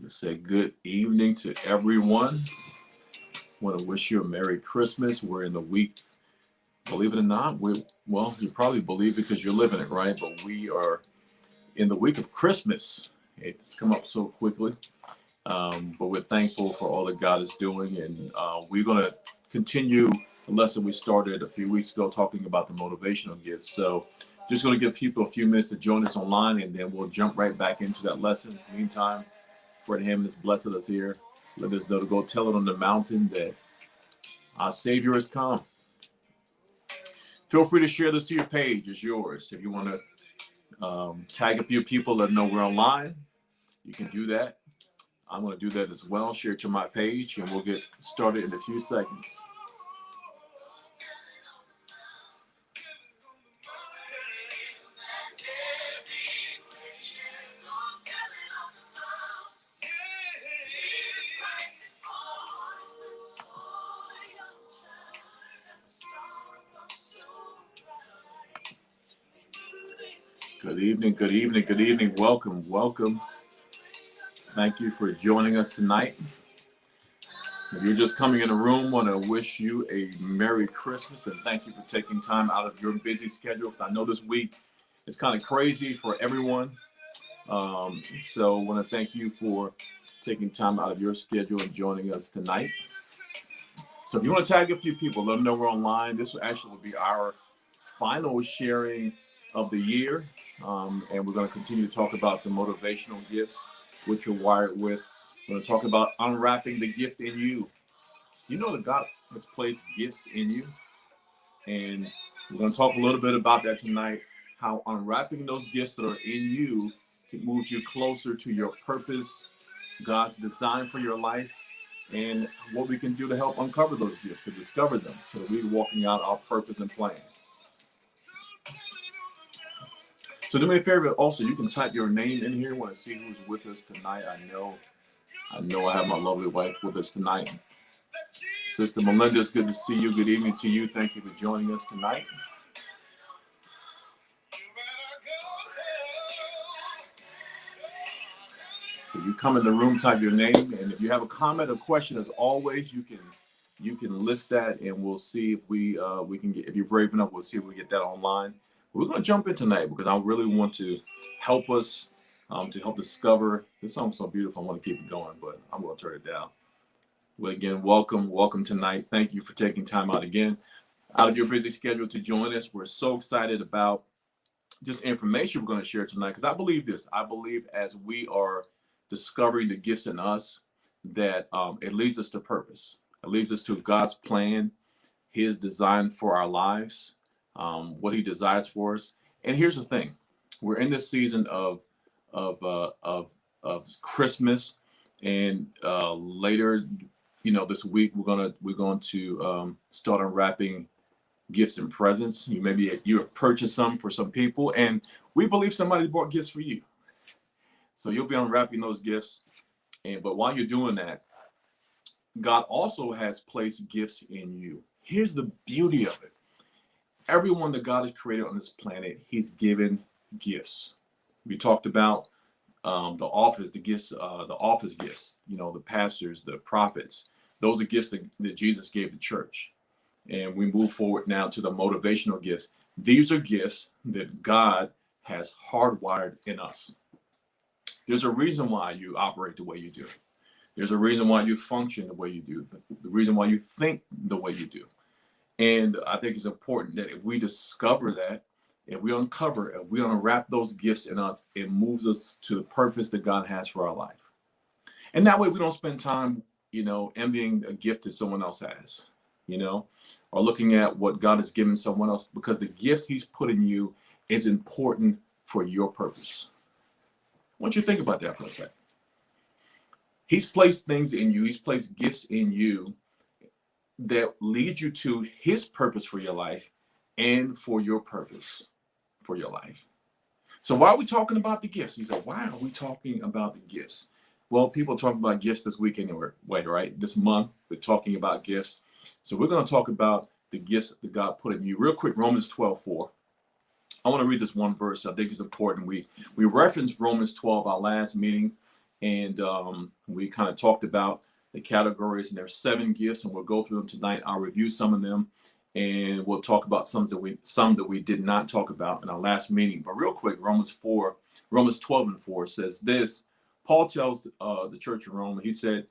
Let's say good evening to everyone. Want to wish you a Merry Christmas. We're in the week, believe it or not, well, you probably believe because you're living it, right? But we are in the week of Christmas. It's come up so quickly. But we're thankful for all that God is doing. And we're going to continue the lesson we started a few weeks ago talking about the motivational gifts. So just going to give people a few minutes to join us online, and then we'll jump right back into that lesson. Meantime, for him that's blessed us here, let us know to go tell it on the mountain that our Savior has come. Feel free to share this to your page. It's yours. If you want to tag a few people, let them know we're online. You can do that. I'm going to do that as well. Share it to my page, and we'll get started in a few seconds. Good evening, good evening, good evening. Welcome, welcome. Thank you for joining us tonight. If you're just coming in the room, want to wish you a Merry Christmas and thank you for taking time out of your busy schedule. I know this week is kind of crazy for everyone. So I want to thank you for taking time out of your schedule and joining us tonight. So if you want to tag a few people, let them know we're online. This actually will be our final sharing of the year. And we're going to continue to talk about the motivational gifts, which you're wired with. We're going to talk about unwrapping the gift in you. You know that God has placed gifts in you. And we're going to talk a little bit about that tonight, how unwrapping those gifts that are in you can move you closer to your purpose, God's design for your life, and what we can do to help uncover those gifts, to discover them, so that we're walking out our purpose and plan. So do me a favor, also, you can type your name in here. I want to see who's with us tonight. I know I have my lovely wife with us tonight. Sister Melinda, it's good to see you. Good evening to you. Thank you for joining us tonight. So you come in the room, type your name, and if you have a comment or question, as always, you can list that, and we'll see if we can get. If you're brave enough, we'll see if we get that online. We're going to jump in tonight because I really want to help us to help discover. This song's so beautiful. I want to keep it going, but I'm going to turn it down. Well, again, welcome tonight. Thank you for taking time out again out of your busy schedule to join us. We're so excited about this information we're going to share tonight because I believe this. I believe as we are discovering the gifts in us that it leads us to purpose. It leads us to God's plan, His design for our lives, what He desires for us. And here's the thing: we're in this season of Christmas, and later, this week we're going to start unwrapping gifts and presents. You have purchased some for some people, and we believe somebody bought gifts for you. So you'll be unwrapping those gifts, but while you're doing that, God also has placed gifts in you. Here's the beauty of it: everyone that God has created on this planet, He's given gifts. We talked about the office gifts, the pastors, the prophets. Those are gifts that Jesus gave the church. And we move forward now to the motivational gifts. These are gifts that God has hardwired in us. There's a reason why you operate the way you do. There's a reason why you function the way you do, the reason why you think the way you do. And I think it's important that if we discover that, if we unwrap those gifts in us, it moves us to the purpose that God has for our life. And that way we don't spend time, envying a gift that someone else has, or looking at what God has given someone else, because the gift He's put in you is important for your purpose. I want you to think about that for a second. He's placed things in you. He's placed gifts in you that lead you to His purpose for your life and for your purpose for your life. So why are we talking about the gifts? You say, why are we talking about the gifts? Well, people are talking about gifts this week anyway, right? This month, we're talking about gifts. So we're going to talk about the gifts that God put in you. Real quick, Romans 12:4. I want to read this one verse. I think it's important. We referenced Romans 12 our last meeting, And we kind of talked about the categories, and there's 7 gifts, and we'll go through them tonight. I'll review some of them, and we'll talk about some that we did not talk about in our last meeting. But real quick, Romans 12:4 says this. Paul tells the church in Rome, he said,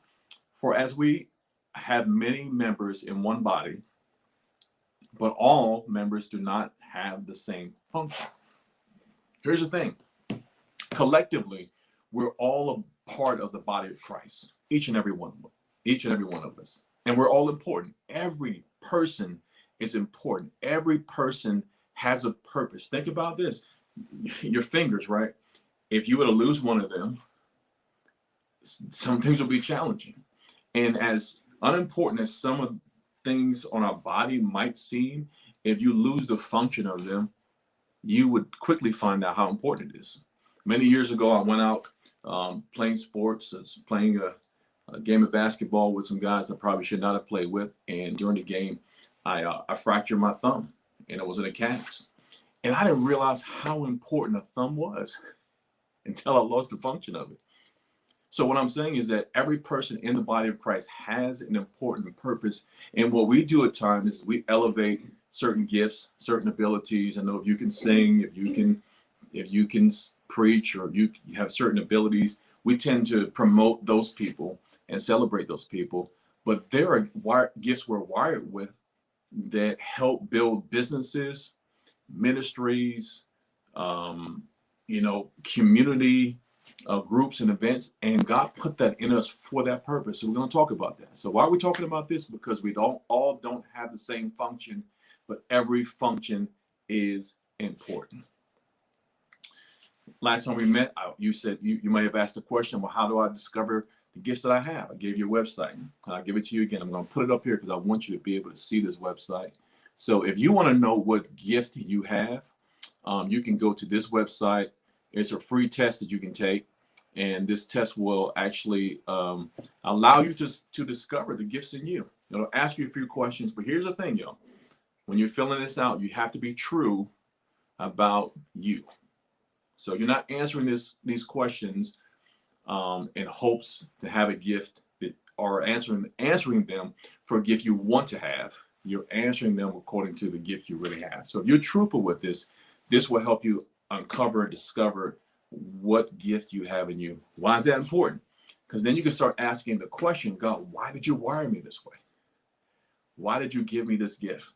"For as we have many members in one body, but all members do not have the same function." Here's the thing. Collectively, we're all a part of the body of Christ, each and every one of us. And we're all important. Every person is important. Every person has a purpose. Think about this. Your fingers, right? If you were to lose one of them, some things will be challenging. And as unimportant as some of the things on our body might seem, if you lose the function of them, you would quickly find out how important it is. Many years ago, I went out playing sports, playing a game of basketball with some guys I probably should not have played with. And during the game, I fractured my thumb, and it was in a cast. And I didn't realize how important a thumb was until I lost the function of it. So what I'm saying is that every person in the body of Christ has an important purpose. And what we do at times is we elevate certain gifts, certain abilities. I know if you can sing, if you can preach, or you have certain abilities, we tend to promote those people and celebrate those people. But there are gifts we're wired with that help build businesses, ministries, community groups and events, and God put that in us for that purpose. So we're going to talk about that. So why are we talking about this? Because we don't have the same function, but every function is important. Last time we met, you said you may have asked the question, well, how do I discover the gifts that I have? I gave you a website. I'll give it to you again. I'm going to put it up here because I want you to be able to see this website. So if you want to know what gift you have, you can go to this website. It's a free test that you can take. And this test will actually allow you to discover the gifts in you. It'll ask you a few questions. But here's the thing, y'all. When you're filling this out, you have to be true about you. So you're not answering these questions in hopes to have a gift or answering them for a gift you want to have. You're answering them according to the gift you really have. So if you're truthful with this will help you uncover and discover what gift you have in you. Why is that important? Because then you can start asking the question, God, why did you wire me this way? Why did you give me this gift?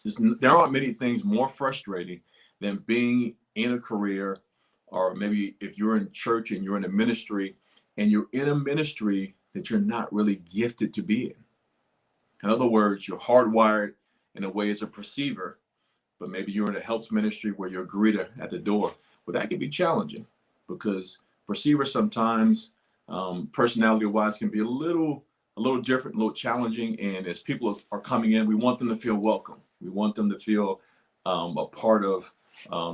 There aren't many things more frustrating than being in a career, or maybe if you're in church and you're in a ministry, and you're in a ministry that you're not really gifted to be in. In other words, you're hardwired in a way as a perceiver, but maybe you're in a helps ministry where you're a greeter at the door. Well, that can be challenging because perceivers sometimes, personality-wise, can be a little different, a little challenging. And as people are coming in, we want them to feel welcome. We want them to feel a part of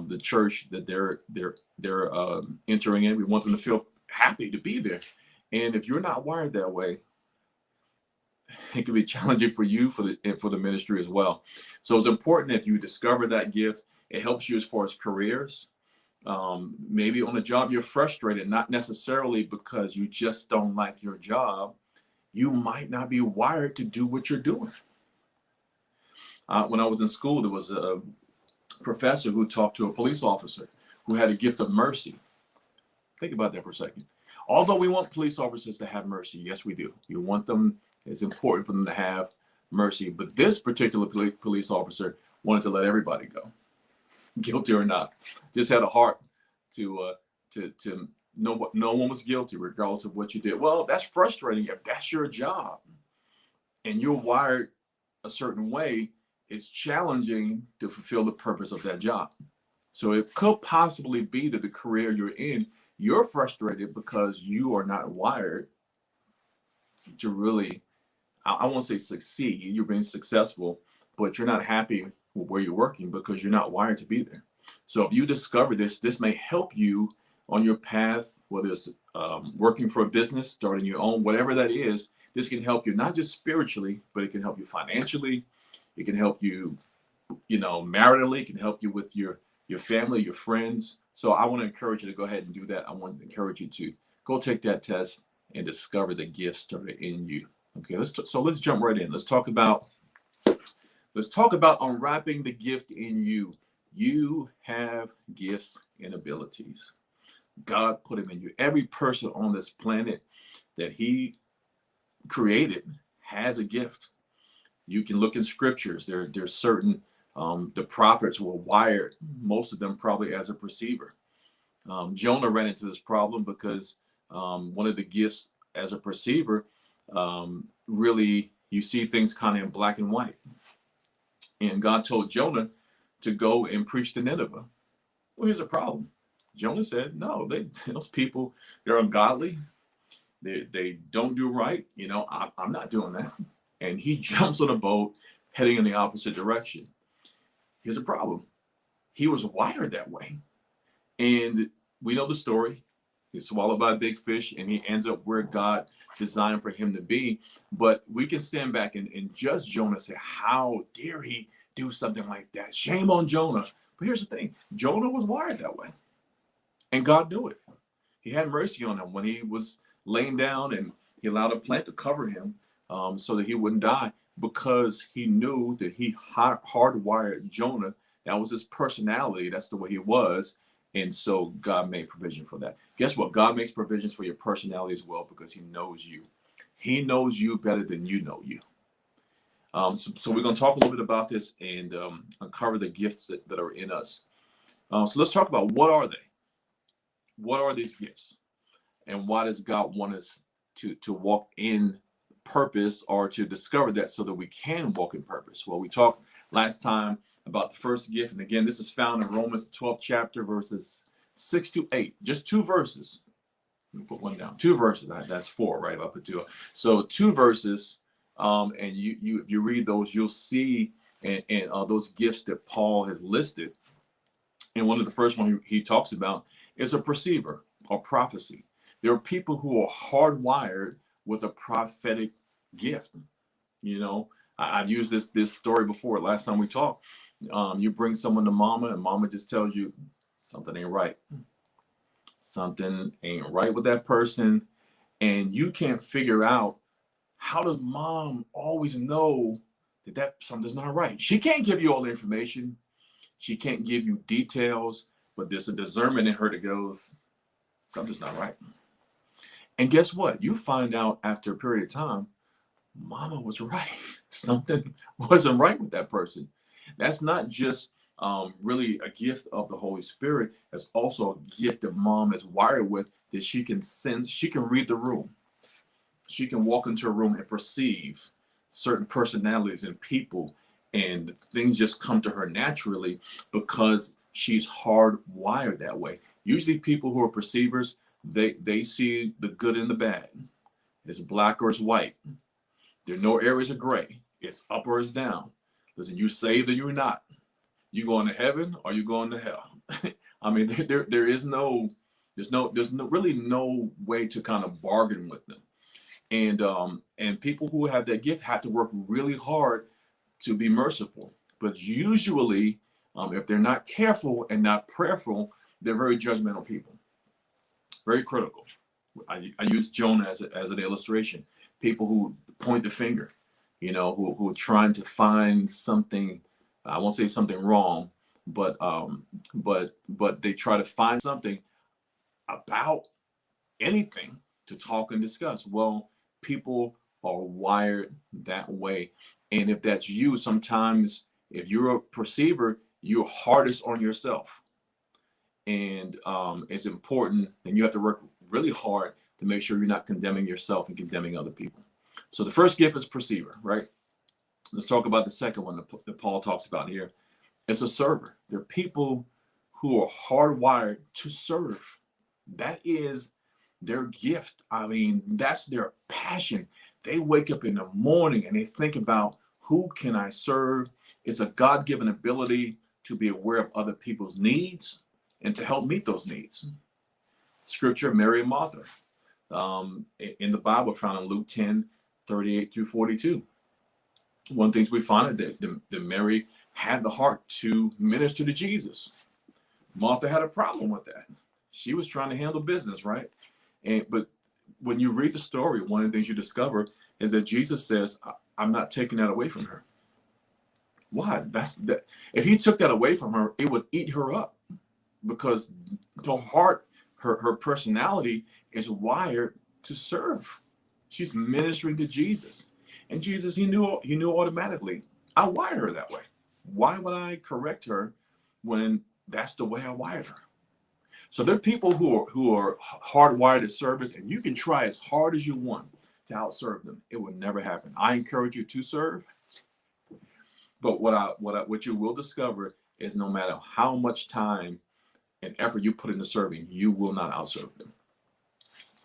the church that they're entering in. We want them to feel happy to be there. And if you're not wired that way, it can be challenging for you for the ministry as well. So it's important if you discover that gift. It helps you as far as careers. Maybe on a job you're frustrated, not necessarily because you just don't like your job. You might not be wired to do what you're doing. When I was in school, there was a professor who talked to a police officer who had a gift of mercy. Think about that for a second. Although we want police officers to have mercy, yes, we do. You want them. It's important for them to have mercy. But this particular police officer wanted to let everybody go, guilty or not. Just had a heart to know what no one was guilty, regardless of what you did. Well, that's frustrating if that's your job and you're wired a certain way. It's challenging to fulfill the purpose of that job. So it could possibly be that the career you're in, you're frustrated because you are not wired to really, I won't say succeed, you're being successful, but you're not happy with where you're working because you're not wired to be there. So if you discover this may help you on your path, whether it's working for a business, starting your own, whatever that is. This can help you not just spiritually, but it can help you financially. It can help you, maritally. It can help you with your family, your friends. So I want to encourage you to go ahead and do that. I want to encourage you to Go take that test and discover the gifts that are in you. Okay, let's jump right in. Let's talk about unwrapping the gift in you. You have gifts and abilities. God put them in you. Every person on this planet that He created has a gift. You can look in scriptures. There's certain the prophets were wired, most of them probably as a perceiver. Jonah ran into this problem because one of the gifts as a perceiver, really you see things kind of in black and white. And God told Jonah to go and preach to Nineveh. Well, here's a problem. Jonah said, no, those people, they're ungodly. They don't do right. I'm not doing that. And he jumps on a boat heading in the opposite direction. Here's a problem. He was wired that way. And we know the story. He's swallowed by a big fish and he ends up where God designed for him to be. But we can stand back and judge Jonah and say, how dare he do something like that? Shame on Jonah. But here's the thing. Jonah was wired that way. And God knew it. He had mercy on him when he was laying down, and he allowed a plant to cover him so that he wouldn't die, because he knew that he hardwired Jonah. That was his personality. That's the way he was. And so God made provision for that. Guess what? God makes provisions for your personality as well, because he knows you. He knows you better than you know you. So we're going to talk a little bit about this and uncover the gifts that are in us. So let's talk about, what are they? What are these gifts? And why does God want us to walk in purpose, or to discover that so that we can walk in purpose? Well, we talked last time about the first gift. And again, this is found in Romans 12th chapter, verses 6-8. Just 2 verses. Let me put one down. 2 verses. That's 4, right? I'll put 2. So 2 verses. And if you read those, you'll see and those gifts that Paul has listed. And one of the first one he talks about is a perceiver, or prophecy. There are people who are hardwired with a prophetic gift. I've used this story before. Last time we talked, you bring someone to mama, and mama just tells you something ain't right. Something ain't right with that person. And you can't figure out, how does mom always know that something's not right? She can't give you all the information. She can't give you details, but there's a discernment in her that goes, something's not right. And guess what? You find out after a period of time, mama was right. Something wasn't right with that person. That's not just really a gift of the Holy Spirit. It's also a gift that mom is wired with, that she can sense. She can read the room. She can walk into a room and perceive certain personalities and people, and things just come to her naturally because she's hardwired that way. Usually people who are perceivers, they see the good and the bad. It's black or it's white. There are no areas of gray. It's up or it's down. Listen, you saved or you're not. You going to heaven or you going to hell? I mean, there's really no way to kind of bargain with them. And people who have that gift have to work really hard to be merciful. But usually, if they're not careful and not prayerful, they're very judgmental people. Very critical. I use Jonah as an illustration. People who point the finger, who are trying to find something. I won't say something wrong, but they try to find something about anything to talk and discuss. Well, people are wired that way, and if that's you, sometimes if you're a perceiver, you're hardest on yourself. And it's important, and you have to work really hard to make sure you're not condemning yourself and condemning other people. So the first gift is perceiver, right? Let's talk about the second one that Paul talks about here. It's a server. There are people who are hardwired to serve. That is their gift. I mean, that's their passion. They wake up in the morning and they think about, who can I serve? It's a God-given ability to be aware of other people's needs and to help meet those needs. Scripture, Mary and Martha, in the Bible, found in Luke 10:38-42. One of the things we find that Mary had the heart to minister to Jesus. Martha had a problem with that. She was trying to handle business, right? But when you read the story, one of the things you discover is that Jesus says, I'm not taking that away from her. Why? That's that. If he took that away from her, it would eat her up, because the heart, her personality is wired to serve. She's ministering to Jesus. And Jesus, he knew automatically, I wired her that way. Why would I correct her when that's the way I wired her? So there are people who are hardwired to service, and you can try as hard as you want to outserve them. It will never happen. I encourage you to serve, but what you will discover is no matter how much time and effort you put into serving, you will not outserve them,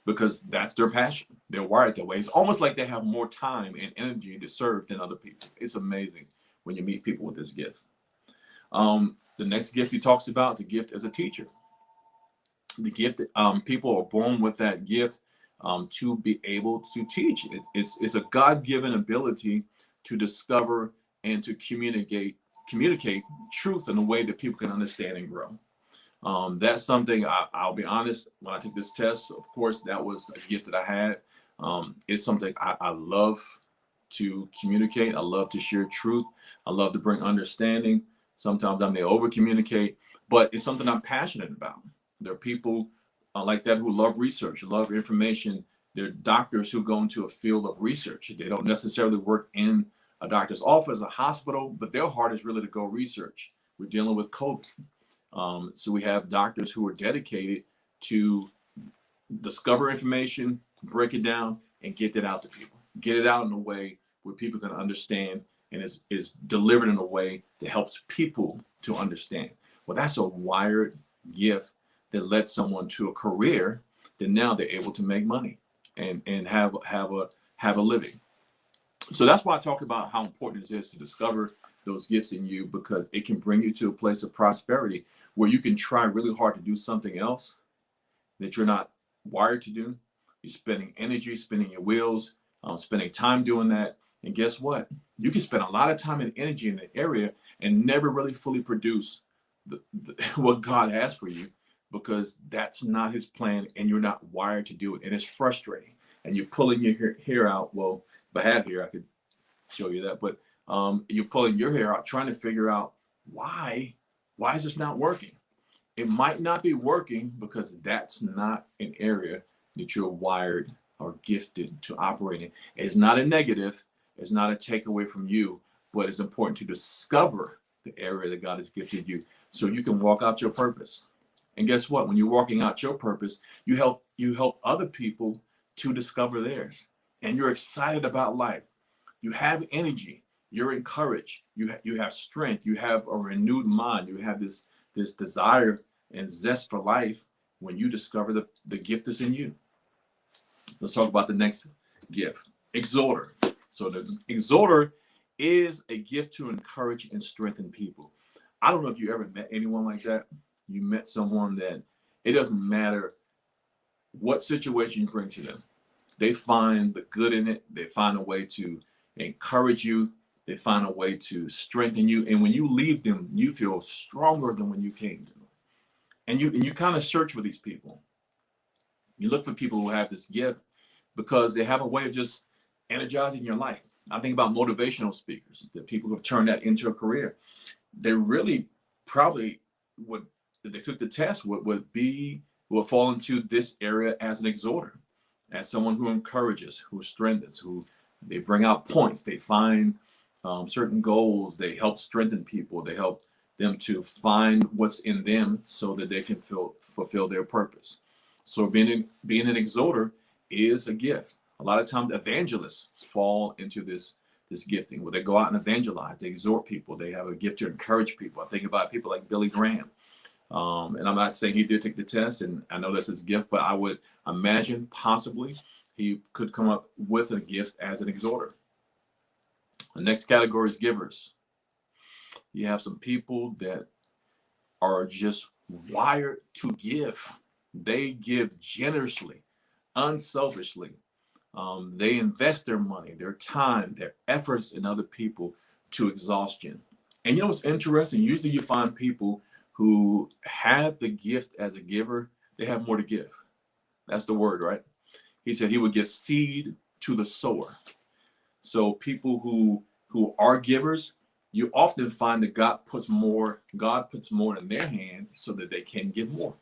because that's their passion. They're wired that way. It's almost like they have more time and energy to serve than other people. It's amazing when you meet people with this gift. The next gift he talks about is a gift as a teacher. The gift, people are born with that gift to be able to teach. It's a God-given ability to discover and to communicate truth in a way that people can understand and grow. That's something I'll be honest. When I took this test, of course, that was a gift that I had. It's something I love to communicate. I love to share truth. I love to bring understanding. Sometimes I may over communicate, but it's something I'm passionate about. There are people like that who love research, love information. There are doctors who go into a field of research. They don't necessarily work in a doctor's office, a hospital, but their heart is really to go research. We're dealing with COVID. So we have doctors who are dedicated to discover information, break it down, and get that out to people. Get it out in a way where people can understand, and is delivered in a way that helps people to understand. Well, that's a wired gift that led someone to a career that now they're able to make money and have a living. So that's why I talk about how important it is to discover those gifts in you, because it can bring you to a place of prosperity where you can try really hard to do something else that you're not wired to do. You're spending energy, spinning your wheels, spending time doing that. And guess what? You can spend a lot of time and energy in the area and never really fully produce what God has for you, because that's not his plan and you're not wired to do it. And it's frustrating. And you're pulling your hair out. Well, if I had hair, I could show you that. But you're pulling your hair out, trying to figure out why is this not working? It might not be working because that's not an area that you're wired or gifted to operate in. It's not a negative. It's not a takeaway from you, but it's important to discover the area that God has gifted you so you can walk out your purpose. And guess what? When you're walking out your purpose, you help other people to discover theirs. And you're excited about life. You have energy. You're encouraged. You have strength. You have a renewed mind. You have this desire and zest for life when you discover the gift that's in you. Let's talk about the next gift, exhorter. So the exhorter is a gift to encourage and strengthen people. I don't know if you ever met anyone like that. You met someone that it doesn't matter what situation you bring to them. They find the good in it. They find a way to encourage you. They find a way to strengthen you. And when you leave them, you feel stronger than when you came to them. And you kind of search for these people. You look for people who have this gift because they have a way of just energizing your life. I think about motivational speakers, the people who have turned that into a career. They really probably would, if they took the test, would fall into this area as an exhorter, as someone who encourages, who strengthens, who they bring out points, they find certain goals, they help strengthen people, they help them to find what's in them so that they can fulfill their purpose. So being an exhorter is a gift. A lot of times evangelists fall into this gifting where they go out and evangelize, they exhort people, they have a gift to encourage people. I think about people like Billy Graham. And I'm not saying he did take the test, and I know that's his gift, but I would imagine possibly he could come up with a gift as an exhorter. The next category is givers. You have some people that are just wired to give. They give generously, unselfishly. They invest their money, their time, their efforts in other people to exhaustion. And you know what's interesting? Usually you find people who have the gift as a giver, they have more to give. That's the word, right? He said he would give seed to the sower. So people who are givers, you often find that God puts more in their hand so that they can give more.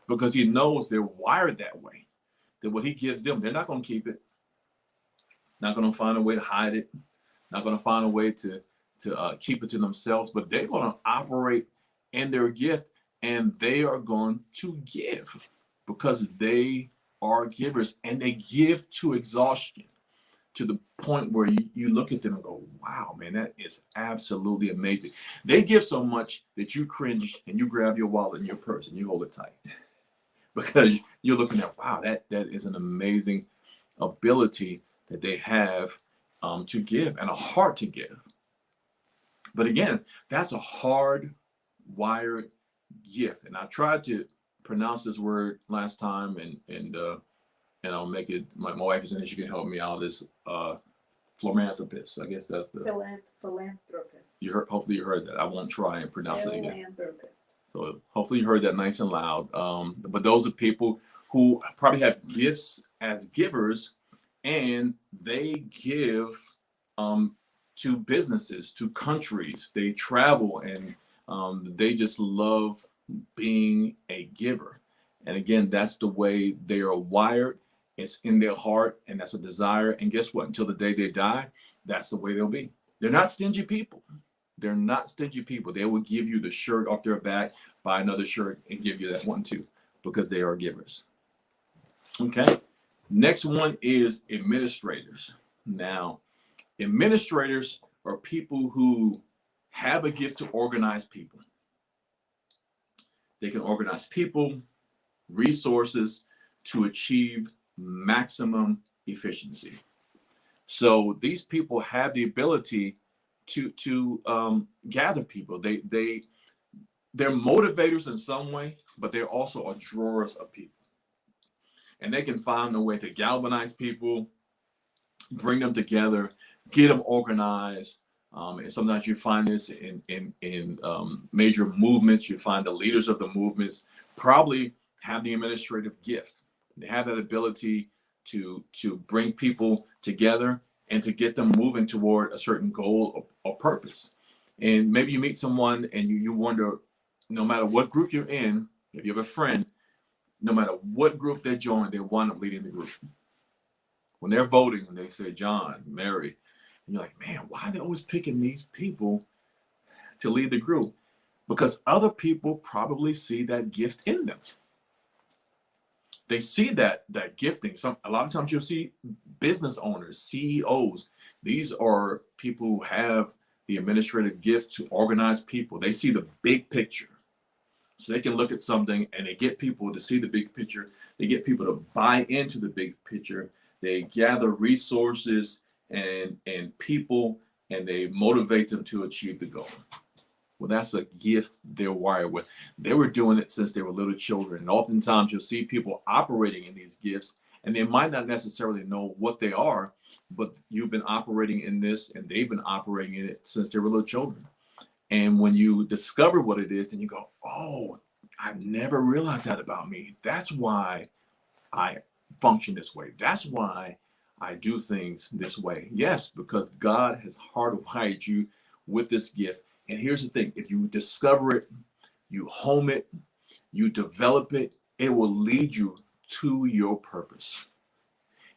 Because he knows they're wired that way. That what he gives them, they're not going to keep it, not going to find a way to hide it, not going to find a way to keep it to themselves, but they're going to operate in their gift and they are going to give because they are givers and they give to exhaustion to the point where you look at them and go, wow, man, that is absolutely amazing. They give so much that you cringe and you grab your wallet and your purse and you hold it tight because you're looking at, wow, that is an amazing ability that they have to give and a heart to give. But again, that's a hard wired gift. And I tried to pronounce this word last time and I'll make it, my wife is in it, she can help me out. This philanthropist. I guess that's the philanthropist. Hopefully you heard that. I won't try and pronounce it again. Philanthropist. So hopefully you heard that nice and loud. But those are people who probably have gifts as givers, and they give to businesses, to countries. They travel, and they just love being a giver. And again, that's the way they are wired. It's in their heart, and that's a desire. And guess what? Until the day they die, that's the way they'll be. They're not stingy people. They're not stingy people. They will give you the shirt off their back, buy another shirt, and give you that one too, because they are givers. Okay. Next one is administrators. Now, administrators are people who have a gift to organize people. They can organize people, resources to achieve maximum efficiency. So these people have the ability to gather people. They're motivators in some way, but they're also are drawers of people. And they can find a way to galvanize people, bring them together, get them organized. And sometimes you find this in major movements. You find the leaders of the movements probably have the administrative gift. They have that ability to bring people together and to get them moving toward a certain goal or purpose. And maybe you meet someone and you wonder, no matter what group you're in, if you have a friend, no matter what group they join, they wind up leading the group. When they're voting and they say John, Mary, and you're like, man, why are they always picking these people to lead the group? Because other people probably see that gift in them. They see that gifting. A lot of times you'll see business owners, CEOs. These are people who have the administrative gift to organize people. They see the big picture. So they can look at something and they get people to see the big picture. They get people to buy into the big picture. They gather resources and people, and they motivate them to achieve the goal. Well, that's a gift they're wired with. They were doing it since they were little children. And oftentimes you'll see people operating in these gifts, and they might not necessarily know what they are, but you've been operating in this, and they've been operating in it since they were little children. And when you discover what it is, then you go, oh, I never realized that about me. That's why I function this way. That's why I do things this way. Yes, because God has hardwired you with this gift. And here's the thing, if you discover it, you home it, you develop it, it will lead you to your purpose.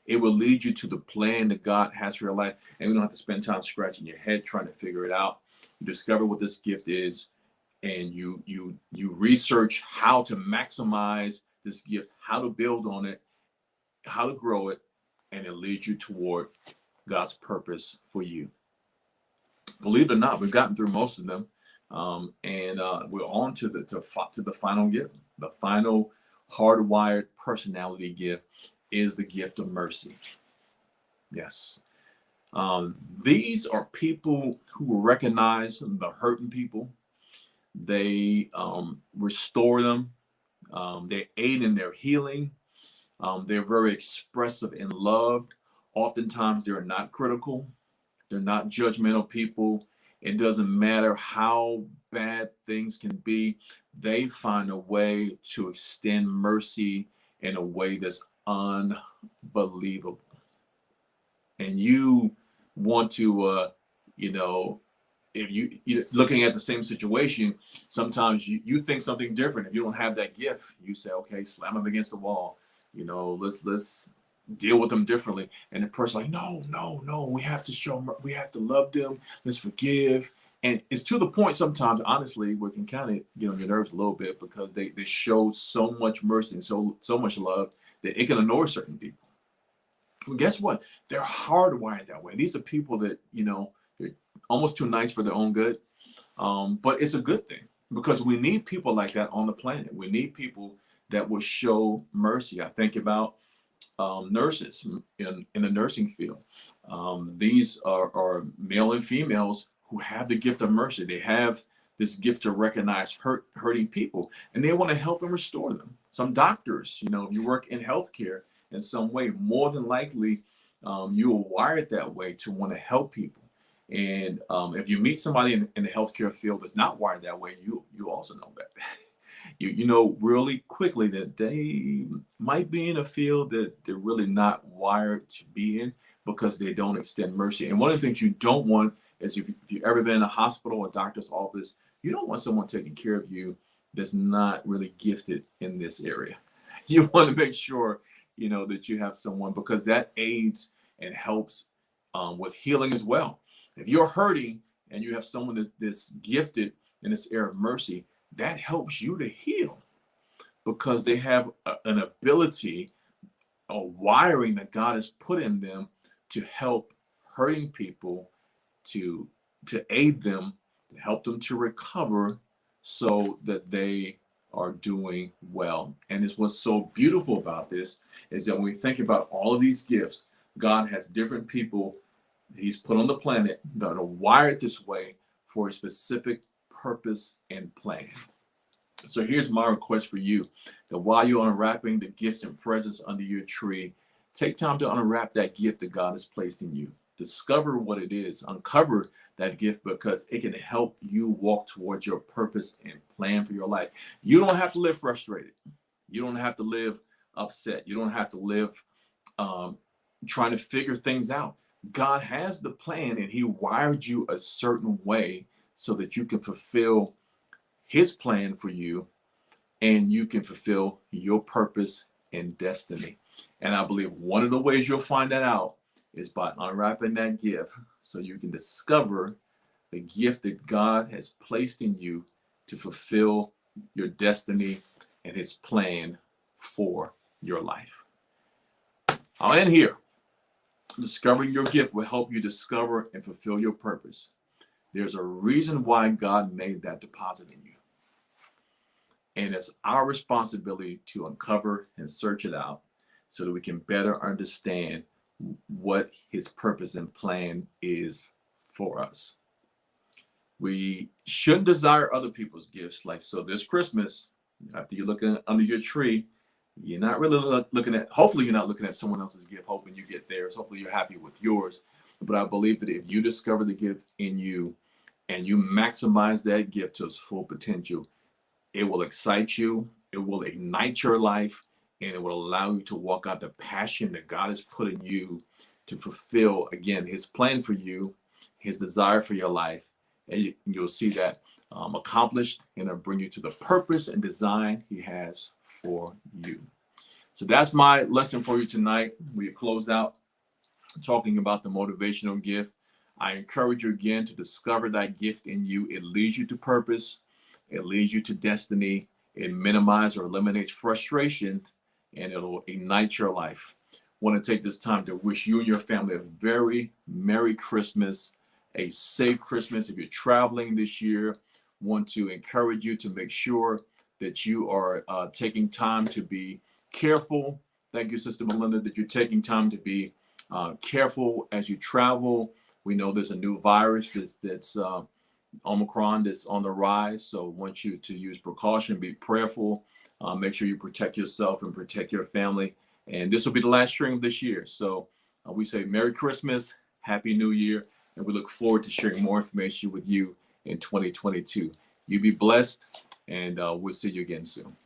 It will lead you to the plan that God has for your life. And we don't have to spend time scratching your head trying to figure it out. You discover what this gift is, and you research how to maximize this gift, how to build on it, how to grow it, and it leads you toward God's purpose for you. Believe it or not, we've gotten through most of them, and we're on to the final gift. The final hardwired personality gift is the gift of mercy. Yes. These are people who recognize the hurting people. They restore them. They aid in their healing. They're very expressive and loved. Oftentimes, they're not critical. They're not judgmental people. It doesn't matter how bad things can be. They find a way to extend mercy in a way that's unbelievable. And you want to, you know, if you're looking at the same situation, sometimes you think something different. If you don't have that gift, you say, okay, slam them against the wall. Let's deal with them differently. And the person like, no, no, no, we have to we have to love them. Let's forgive. And it's to the point sometimes, honestly, we can kind of get on your nerves a little bit because they show so much mercy and so much love that it can annoy certain people. Well, guess what? They're hardwired that way. These are people that, they're almost too nice for their own good. But it's a good thing because we need people like that on the planet. We need people that will show mercy. I think about nurses in the nursing field. These are male and females who have the gift of mercy. They have this gift to recognize hurting people, and they want to help and restore them. Some doctors, if you work in healthcare in some way, more than likely you are wired that way to want to help people. And if you meet somebody in the healthcare field that's not wired that way, you also know that. You know really quickly that they might be in a field that they're really not wired to be in because they don't extend mercy. And one of the things you don't want is if you've ever been in a hospital or doctor's office, you don't want someone taking care of you that's not really gifted in this area. You want to make sure, that you have someone because that aids and helps with healing as well. If you're hurting and you have someone that's gifted in this area of mercy, that helps you to heal because they have an ability, a wiring that God has put in them to help hurting people, to aid them, to help them to recover so that they are doing well. And it's what's so beautiful about this is that when we think about all of these gifts, God has different people He's put on the planet that are wired this way for a specific purpose and plan. So here's my request for you that while you're unwrapping the gifts and presents under your tree, take time to unwrap that gift that God has placed in you. Discover what it is, uncover that gift because it can help you walk towards your purpose and plan for your life. You don't have to live frustrated. You don't have to live upset. You don't have to live trying to figure things out. God has the plan and He wired you a certain way so that you can fulfill His plan for you and you can fulfill your purpose and destiny. And I believe one of the ways you'll find that out is by unwrapping that gift so you can discover the gift that God has placed in you to fulfill your destiny and His plan for your life. I'll end here. Discovering your gift will help you discover and fulfill your purpose. There's a reason why God made that deposit in you. And it's our responsibility to uncover and search it out so that we can better understand what His purpose and plan is for us. We shouldn't desire other people's gifts. So this Christmas, after you're looking under your tree, you're not really looking at, hopefully you're not looking at someone else's gift, hoping you get theirs. Hopefully you're happy with yours. But I believe that if you discover the gift in you and you maximize that gift to its full potential, it will excite you, it will ignite your life, and it will allow you to walk out the passion that God has put in you to fulfill, again, His plan for you, His desire for your life. And you'll see that accomplished, and it'll bring you to the purpose and design He has for you. So that's my lesson for you tonight. We closed out talking about the motivational gift. I encourage you again to discover that gift in you. It leads you to purpose. It leads you to destiny. It minimizes or eliminates frustration, and it'll ignite your life. I want to take this time to wish you and your family a very Merry Christmas, a safe Christmas. If you're traveling this year, want to encourage you to make sure that you are taking time to be careful. Thank you, Sister Melinda, that you're taking time to be careful as you travel. We know there's a new virus that's Omicron that's on the rise. So I want you to use precaution, be prayerful, make sure you protect yourself and protect your family. And this will be the last stream of this year. So we say Merry Christmas, Happy New Year, and we look forward to sharing more information with you in 2022. You be blessed, and we'll see you again soon.